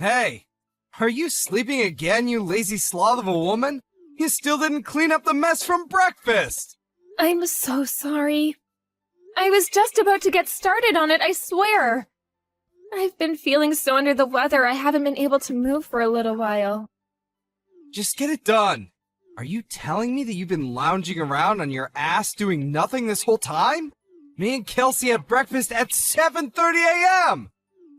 Hey, are you sleeping again, you lazy sloth of a woman? You still didn't clean up the mess from breakfast! I'm so sorry. I was just about to get started on it, I swear. I've been feeling so under the weather I haven't been able to move for a little while. Just get it done. Are you telling me that you've been lounging around on your ass doing nothing this whole time? Me and Kelsey had breakfast at 7:30 a.m.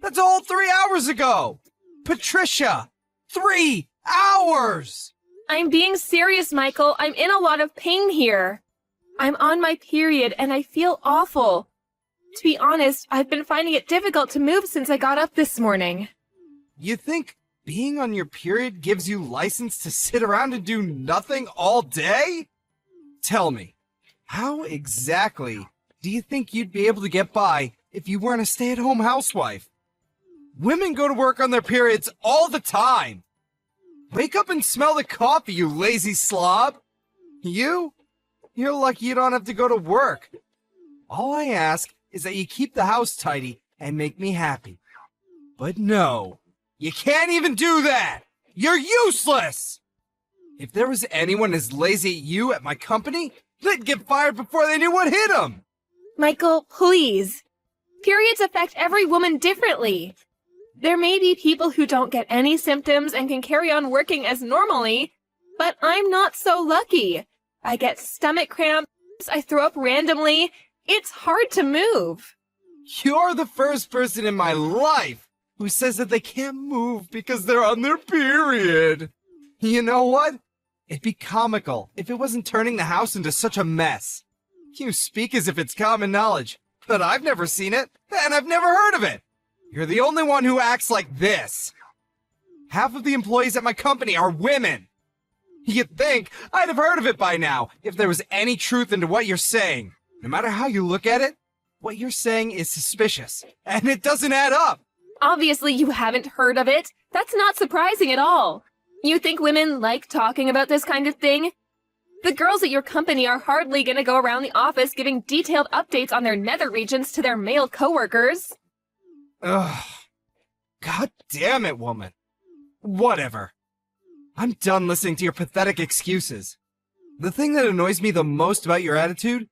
That's all 3 hours ago. Patricia, 3 hours! I'm being serious, Michael. I'm in a lot of pain here. I'm on my period and I feel awful. To be honest, I've been finding it difficult to move since I got up this morning. You think being on your period gives you license to sit around and do nothing all day? Tell me, how exactly do you think you'd be able to get by if you weren't a stay-at-home housewife? Women go to work on their periods all the time. Wake up and smell the coffee, you lazy slob. You're lucky you don't have to go to work. All I ask is that you keep the house tidy and make me happy. But no, you can't even do that! You're useless! If there was anyone as lazy as you at my company, they'd get fired before they knew what hit them! Michael, please. Periods affect every woman differently. There may be people who don't get any symptoms and can carry on working as normally, but I'm not so lucky. I get stomach cramps, I throw up randomly. It's hard to move. You're the first person in my life who says that they can't move because they're on their period. You know what? It'd be comical if it wasn't turning the house into such a mess. You speak as if it's common knowledge, but I've never seen it, and I've never heard of it. You're the only one who acts like this. Half of the employees at my company are women. You'd think I'd have heard of it by now if there was any truth into what you're saying. No matter how you look at it, what you're saying is suspicious, and it doesn't add up. Obviously you haven't heard of it. That's not surprising at all. You think women like talking about this kind of thing? The girls at your company are hardly gonna go around the office giving detailed updates on their nether regions to their male coworkers. Ugh. God damn it, woman. Whatever. I'm done listening to your pathetic excuses. The thing that annoys me the most about your attitude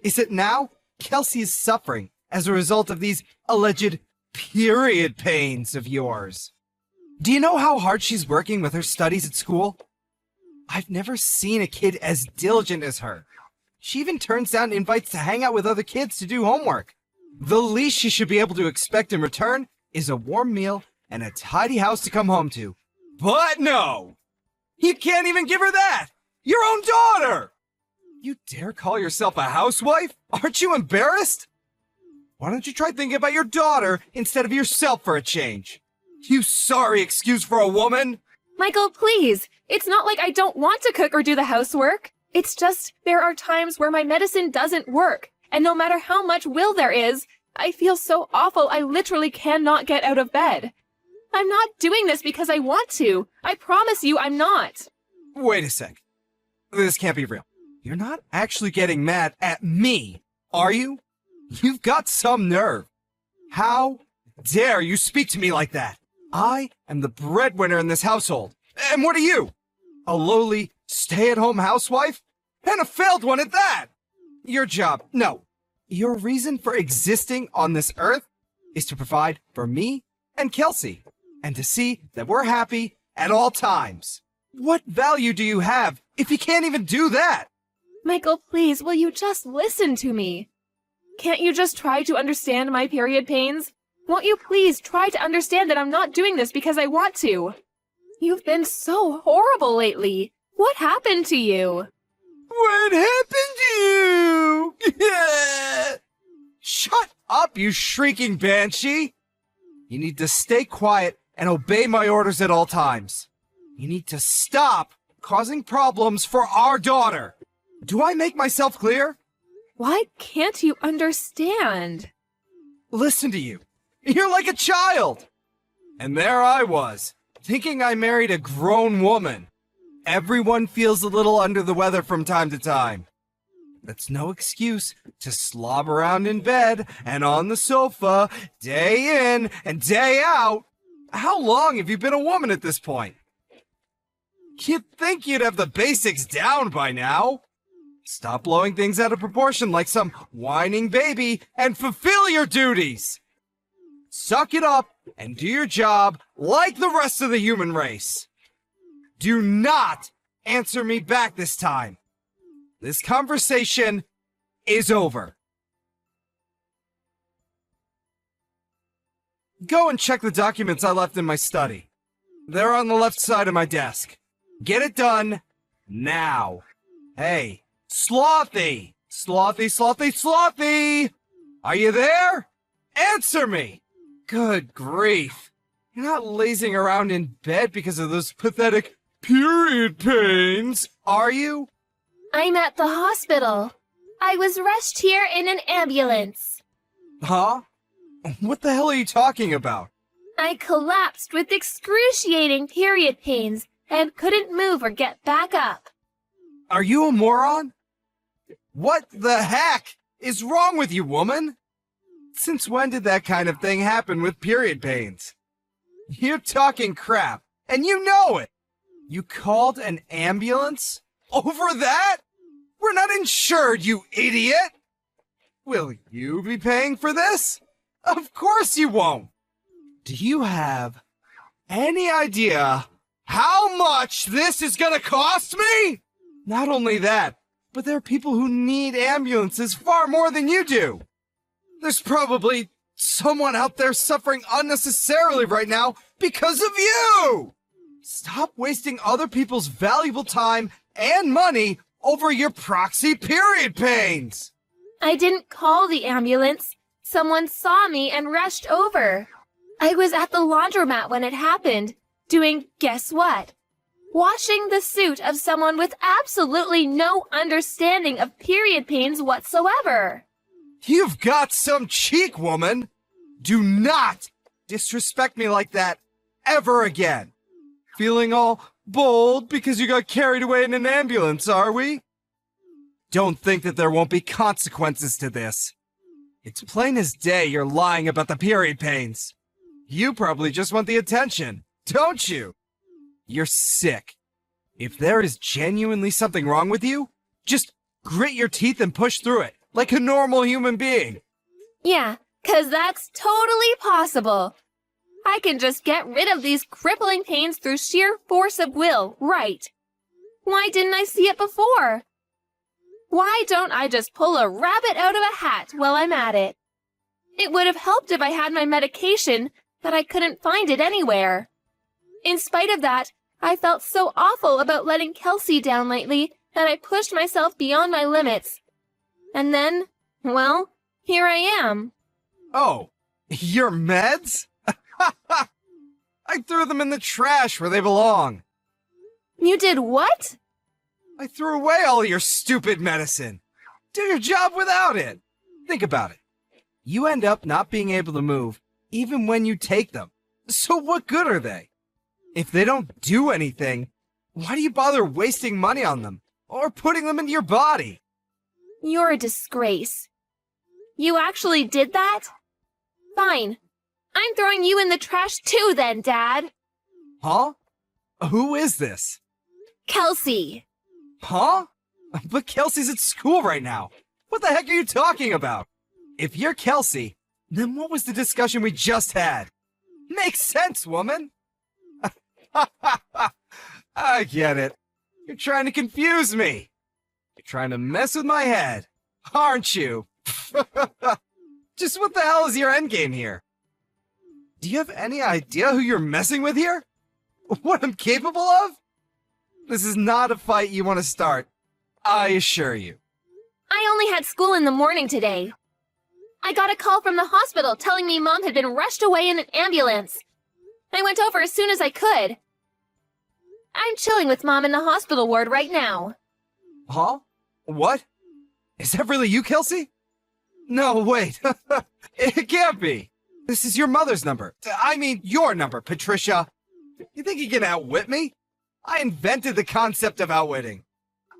is that now Kelsey is suffering as a result of these alleged period pains of yours. Do you know how hard she's working with her studies at school? I've never seen a kid as diligent as her. She even turns down invites to hang out with other kids to do homework. The least she should be able to expect in return is a warm meal and a tidy house to come home to. But no! You can't even give her that! Your own daughter! You dare call yourself a housewife? Aren't you embarrassed? Why don't you try thinking about your daughter instead of yourself for a change? You sorry excuse for a woman! Michael, please. It's not like I don't want to cook or do the housework. It's just there are times where my medicine doesn't work. And no matter how much will there is, I feel so awful I literally cannot get out of bed. I'm not doing this because I want to. I promise you I'm not. Wait a sec. This can't be real. You're not actually getting mad at me, are you? You've got some nerve. How dare you speak to me like that? I am the breadwinner in this household. And what are you? A lowly, stay-at-home housewife? And a failed one at that! Your job, no. Your reason for existing on this earth is to provide for me and Kelsey, and to see that we're happy at all times. What value do you have if you can't even do that? Michael, please, will you just listen to me? Can't you just try to understand my period pains? Won't you please try to understand that I'm not doing this because I want to? You've been so horrible lately. What happened to you? What happened to you? Shut up, you shrieking banshee! You need to stay quiet and obey my orders at all times. You need to stop causing problems for our daughter. Do I make myself clear? Why can't you understand? Listen to you. You're like a child. And there I was, thinking I married a grown woman. Everyone feels a little under the weather from time to time. That's no excuse to slob around in bed and on the sofa, day in and day out. How long have you been a woman at this point? You'd think you'd have the basics down by now. Stop blowing things out of proportion like some whining baby and fulfill your duties. Suck it up and do your job like the rest of the human race. Do not answer me back this time. This conversation is over. Go and check the documents I left in my study. They're on the left side of my desk. Get it done now. Hey, Slothy! Slothy, Slothy, Slothy! Are you there? Answer me! Good grief. You're not lazing around in bed because of those pathetic period pains, are you? I'm at the hospital. I was rushed here in an ambulance. Huh? What the hell are you talking about? I collapsed with excruciating period pains and couldn't move or get back up. Are you a moron? What the heck is wrong with you, woman? Since when did that kind of thing happen with period pains? You're talking crap, and you know it. You called an ambulance? Over that? We're not insured, you idiot! Will you be paying for this? Of course you won't! Do you have any idea how much this is gonna cost me? Not only that, but there are people who need ambulances far more than you do. There's probably someone out there suffering unnecessarily right now because of you! Stop wasting other people's valuable time and money over your proxy period pains! I didn't call the ambulance. Someone saw me and rushed over. I was at the laundromat when it happened, doing guess what? Washing the suit of someone with absolutely no understanding of period pains whatsoever. You've got some cheek, woman! Do not disrespect me like that ever again! Feeling all bold because you got carried away in an ambulance, are we? Don't think that there won't be consequences to this. It's plain as day you're lying about the period pains. You probably just want the attention, don't you? You're sick. If there is genuinely something wrong with you, just grit your teeth and push through it, like a normal human being. Yeah, 'cause that's totally possible. I can just get rid of these crippling pains through sheer force of will, right? Why didn't I see it before? Why don't I just pull a rabbit out of a hat while I'm at it? It would have helped if I had my medication, but I couldn't find it anywhere. In spite of that, I felt so awful about letting Kelsey down lately that I pushed myself beyond my limits. And then, well, here I am. Oh, your meds? I threw them in the trash where they belong. You did what? I threw away all your stupid medicine. Do your job without it. Think about it. You end up not being able to move even when you take them. So what good are they? If they don't do anything, why do you bother wasting money on them or putting them into your body? You're a disgrace. You actually did that? Fine. I'm throwing you in the trash too then, Dad. Huh? Who is this? Kelsey. Huh? But Kelsey's at school right now. What the heck are you talking about? If you're Kelsey, then what was the discussion we just had? Makes sense, woman. I get it. You're trying to confuse me. You're trying to mess with my head, aren't you? Just what the hell is your endgame here? Do you have any idea who you're messing with here? What I'm capable of? This is not a fight you want to start, I assure you. I only had school in the morning today. I got a call from the hospital telling me Mom had been rushed away in an ambulance. I went over as soon as I could. I'm chilling with Mom in the hospital ward right now. Huh? What? Is that really you, Kelsey? No, wait. It can't be. This is your mother's number. I mean, your number, Patricia. You think you can outwit me? I invented the concept of outwitting.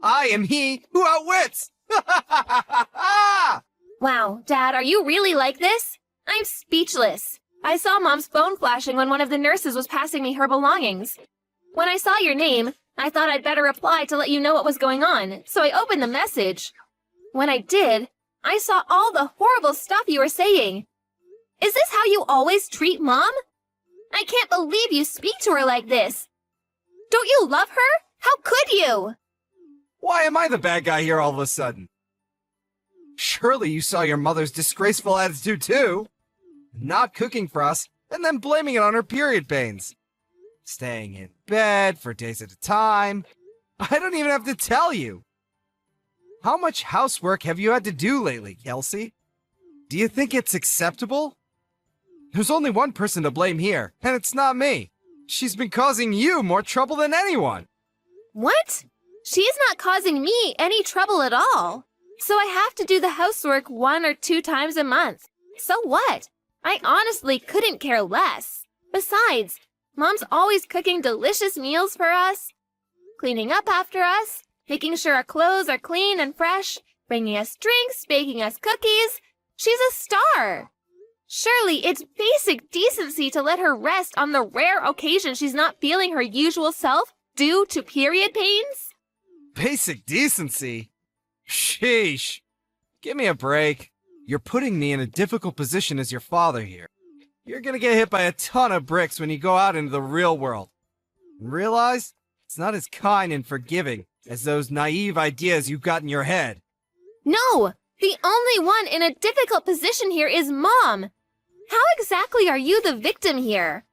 I am he who outwits. Wow, Dad, are you really like this? I'm speechless. I saw Mom's phone flashing when one of the nurses was passing me her belongings. When I saw your name, I thought I'd better reply to let you know what was going on, so I opened the message. When I did, I saw all the horrible stuff you were saying. Is this how you always treat Mom? I can't believe you speak to her like this. Don't you love her? How could you? Why am I the bad guy here all of a sudden? Surely you saw your mother's disgraceful attitude too. Not cooking for us, and then blaming it on her period pains. Staying in bed for days at a time. I don't even have to tell you. How much housework have you had to do lately, Kelsey? Do you think it's acceptable? There's only one person to blame here, and it's not me. She's been causing you more trouble than anyone. What? She's not causing me any trouble at all. So I have to do the housework 1 or 2 times a month. So what? I honestly couldn't care less. Besides, Mom's always cooking delicious meals for us, cleaning up after us, making sure our clothes are clean and fresh, bringing us drinks, baking us cookies. She's a star. Surely it's basic decency to let her rest on the rare occasion she's not feeling her usual self due to period pains? Basic decency? Sheesh. Give me a break. You're putting me in a difficult position as your father here. You're gonna get hit by a ton of bricks when you go out into the real world. Realize it's not as kind and forgiving as those naive ideas you've got in your head. No! The only one in a difficult position here is Mom. How exactly are you the victim here?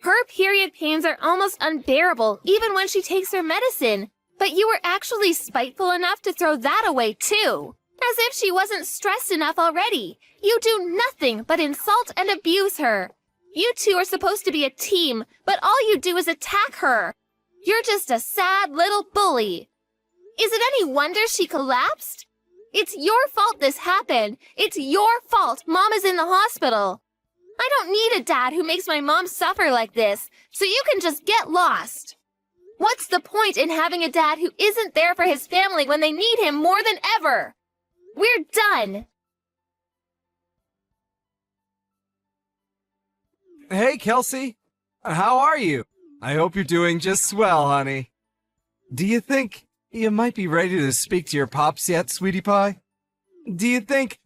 Her period pains are almost unbearable even when she takes her medicine, but you were actually spiteful enough to throw that away too. As if she wasn't stressed enough already. You do nothing but insult and abuse her. You two are supposed to be a team, but all you do is attack her. You're just a sad little bully. Is it any wonder she collapsed? It's your fault this happened. It's your fault Mom is in the hospital. I don't need a dad who makes my mom suffer like this, so you can just get lost. What's the point in having a dad who isn't there for his family when they need him more than ever? We're done. Hey, Kelsey. How are you? I hope you're doing just swell, honey. Do you think you might be ready to speak to your pops yet, sweetie pie? Do you think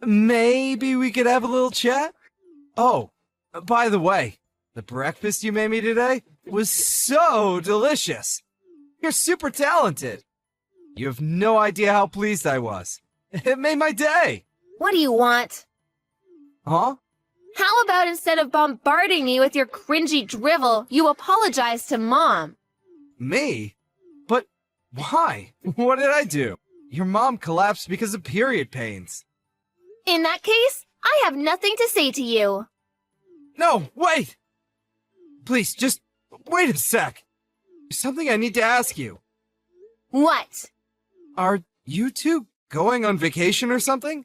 maybe we could have a little chat? Oh, by the way, the breakfast you made me today was so delicious. You're super talented. You have no idea how pleased I was. It made my day. What do you want? Huh? How about instead of bombarding me with your cringy drivel, you apologize to Mom? Me? But why? What did I do? Your mom collapsed because of period pains. In that case, I have nothing to say to you. No, wait! Please, just wait a sec. There's something I need to ask you. What? Are you two going on vacation or something?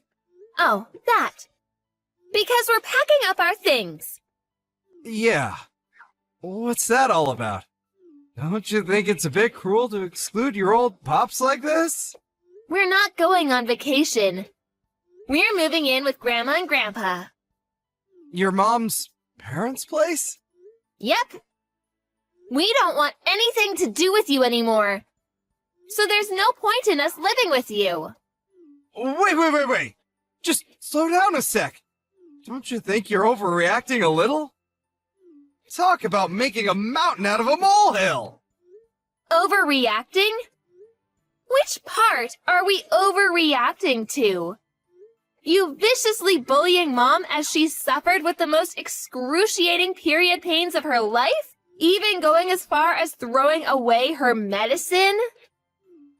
Oh, that. Because we're packing up our things. Yeah. What's that all about? Don't you think it's a bit cruel to exclude your old pops like this? We're not going on vacation. We're moving in with Grandma and Grandpa. Your mom's parents' place? Yep. We don't want anything to do with you anymore. So there's no point in us living with you. Wait. Just slow down a sec. Don't you think you're overreacting a little? Talk about making a mountain out of a molehill! Overreacting? Which part are we overreacting to? You viciously bullying Mom as she suffered with the most excruciating period pains of her life? Even going as far as throwing away her medicine?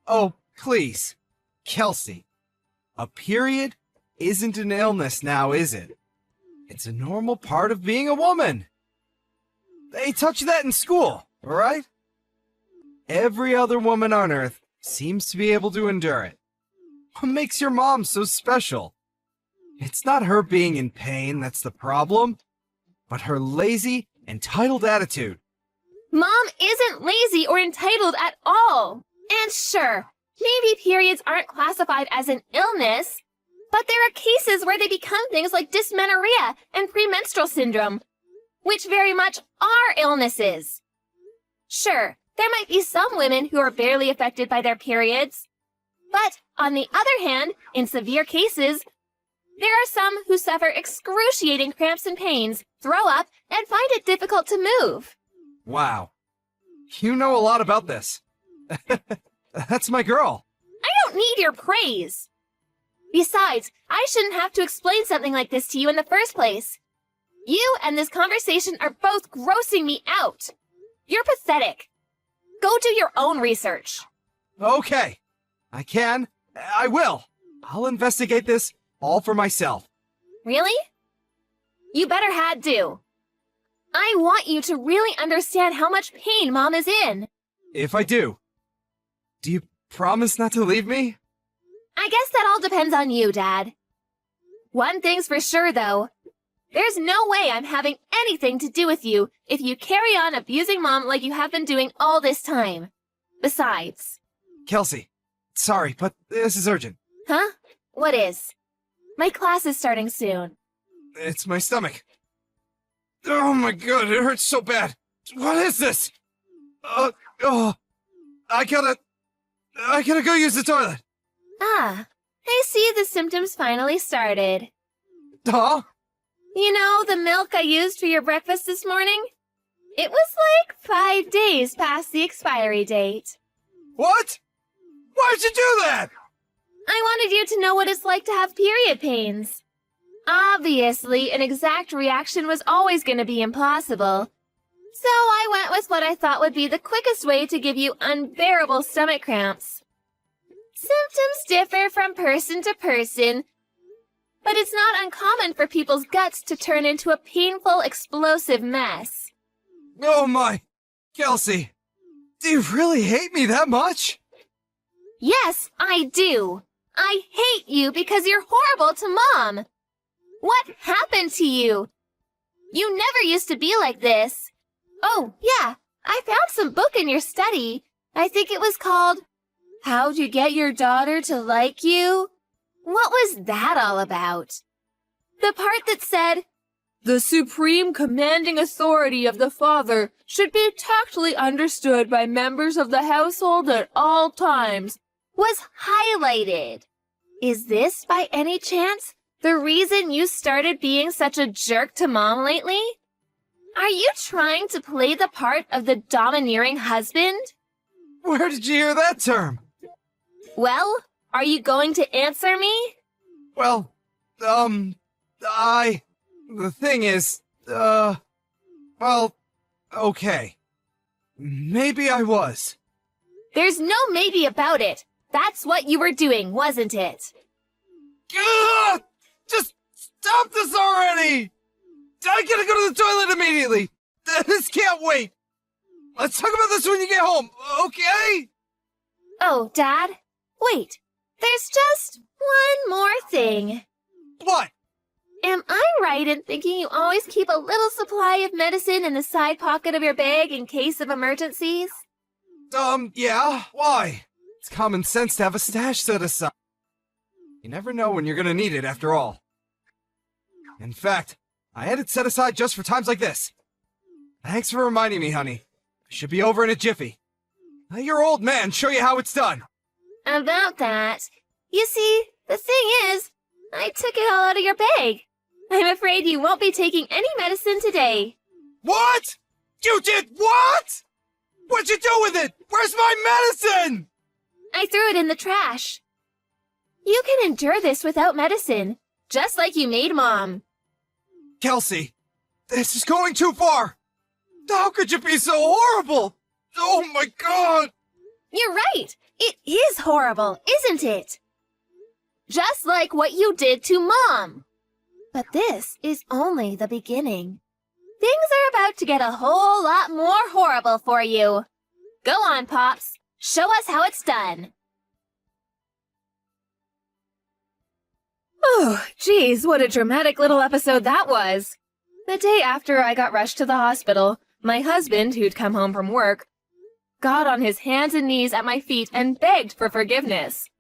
Oh, please. Kelsey, a period isn't an illness now, is it? It's a normal part of being a woman. They taught you that in school, alright? Every other woman on Earth seems to be able to endure it. What makes your mom so special? It's not her being in pain that's the problem, but her lazy, entitled attitude. Mom isn't lazy or entitled at all. And sure, maybe periods aren't classified as an illness, But there are cases where they become things like dysmenorrhea and premenstrual syndrome, which very much are illnesses. Sure, there might be some women who are barely affected by their periods. But, on the other hand, in severe cases, there are some who suffer excruciating cramps and pains, throw up, and find it difficult to move. Wow. You know a lot about this. That's my girl. I don't need your praise. Besides, I shouldn't have to explain something like this to you in the first place. You and this conversation are both grossing me out. You're pathetic. Go do your own research. Okay. I will. I'll investigate this all for myself. Really? You better had do. I want you to really understand how much pain Mom is in. If I do you promise not to leave me? I guess that all depends on you, Dad. One thing's for sure, though. There's no way I'm having anything to do with you if you carry on abusing Mom like you have been doing all this time. Besides... Kelsey, sorry, but this is urgent. Huh? What is? My class is starting soon. It's my stomach. Oh my god, it hurts so bad. What is this? I gotta go use the toilet. Ah, I see the symptoms finally started. Huh? You know the milk I used for your breakfast this morning? It was like 5 days past the expiry date. What? Why'd you do that? I wanted you to know what it's like to have period pains. Obviously, an exact reaction was always going to be impossible. So I went with what I thought would be the quickest way to give you unbearable stomach cramps. Symptoms differ from person to person, but it's not uncommon for people's guts to turn into a painful, explosive mess. Oh my... Kelsey, do you really hate me that much? Yes, I do. I hate you because you're horrible to Mom. What happened to you? You never used to be like this. Oh, yeah, I found some book in your study. I think it was called How'd You Get Your Daughter to Like You? What was that all about? The part that said, the supreme commanding authority of the father should be tactfully understood by members of the household at all times, was highlighted. Is this, by any chance, the reason you started being such a jerk to Mom lately? Are you trying to play the part of the domineering husband? Where did you hear that term? Well, are you going to answer me? Well, the thing is, well, okay. Maybe I was. There's no maybe about it. That's what you were doing, wasn't it? Ugh! Just stop this already! I gotta go to the toilet immediately! This can't wait! Let's talk about this when you get home, okay? Oh, Dad, wait. There's just one more thing. What? Am I right in thinking you always keep a little supply of medicine in the side pocket of your bag in case of emergencies? Yeah, why? It's common sense to have a stash set aside. You never know when you're gonna need it, after all. In fact, I had it set aside just for times like this. Thanks for reminding me, honey. I should be over in a jiffy. Let your old man show you how it's done. About that, you see, the thing is, I took it all out of your bag. I'm afraid you won't be taking any medicine today. What? You did what? What'd you do with it? Where's my medicine? I threw it in the trash. You can endure this without medicine, just like you made Mom. Kelsey, this is going too far. How could you be so horrible? Oh my god! You're right. It is horrible, isn't it? Just like what you did to Mom. But this is only the beginning. Things are about to get a whole lot more horrible for you. Go on, Pops. Show us how it's done. Oh, geez, what a dramatic little episode that was. The day after I got rushed to the hospital, my husband, who'd come home from work, got on his hands and knees at my feet and begged for forgiveness.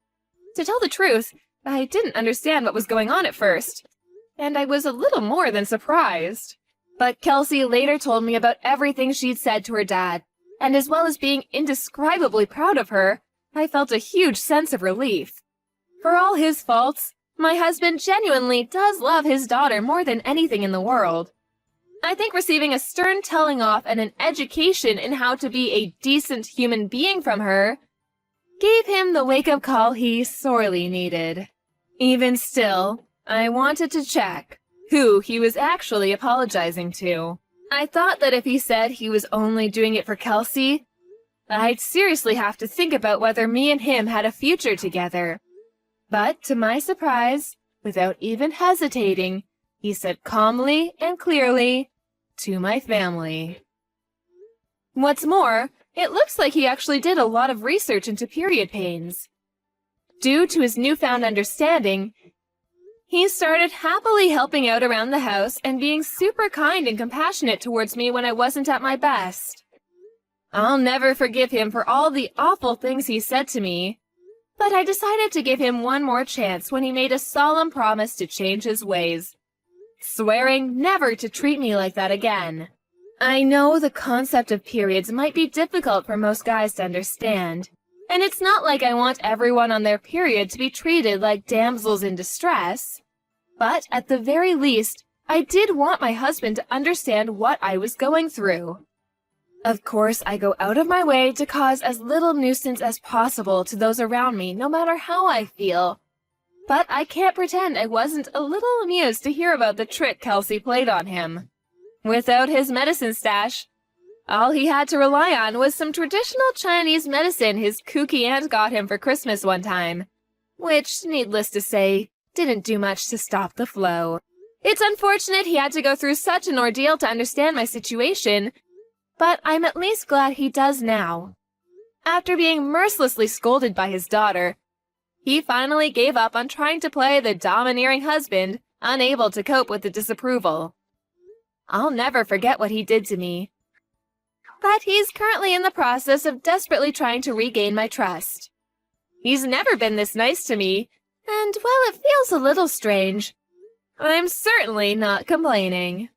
To tell the truth, I didn't understand what was going on at first, and I was a little more than surprised. But Kelsey later told me about everything she'd said to her dad, and as well as being indescribably proud of her, I felt a huge sense of relief. For all his faults, my husband genuinely does love his daughter more than anything in the world. I think receiving a stern telling off and an education in how to be a decent human being from her gave him the wake-up call he sorely needed. Even still, I wanted to check who he was actually apologizing to. I thought that if he said he was only doing it for Kelsey, I'd seriously have to think about whether me and him had a future together. But to my surprise, without even hesitating, he said calmly and clearly, "To my family." What's more, it looks like he actually did a lot of research into period pains. Due to his newfound understanding, he started happily helping out around the house and being super kind and compassionate towards me when I wasn't at my best. I'll never forgive him for all the awful things he said to me, but I decided to give him one more chance when he made a solemn promise to change his ways, swearing never to treat me like that again. I know the concept of periods might be difficult for most guys to understand, and it's not like I want everyone on their period to be treated like damsels in distress, but at the very least, I did want my husband to understand what I was going through. Of course, I go out of my way to cause as little nuisance as possible to those around me, no matter how I feel. But I can't pretend I wasn't a little amused to hear about the trick Kelsey played on him. Without his medicine stash, all he had to rely on was some traditional Chinese medicine his kooky aunt got him for Christmas one time, which, needless to say, didn't do much to stop the flow. It's unfortunate he had to go through such an ordeal to understand my situation, but I'm at least glad he does now. After being mercilessly scolded by his daughter, he finally gave up on trying to play the domineering husband, unable to cope with the disapproval. I'll never forget what he did to me. But he's currently in the process of desperately trying to regain my trust. He's never been this nice to me, and while it feels a little strange, I'm certainly not complaining.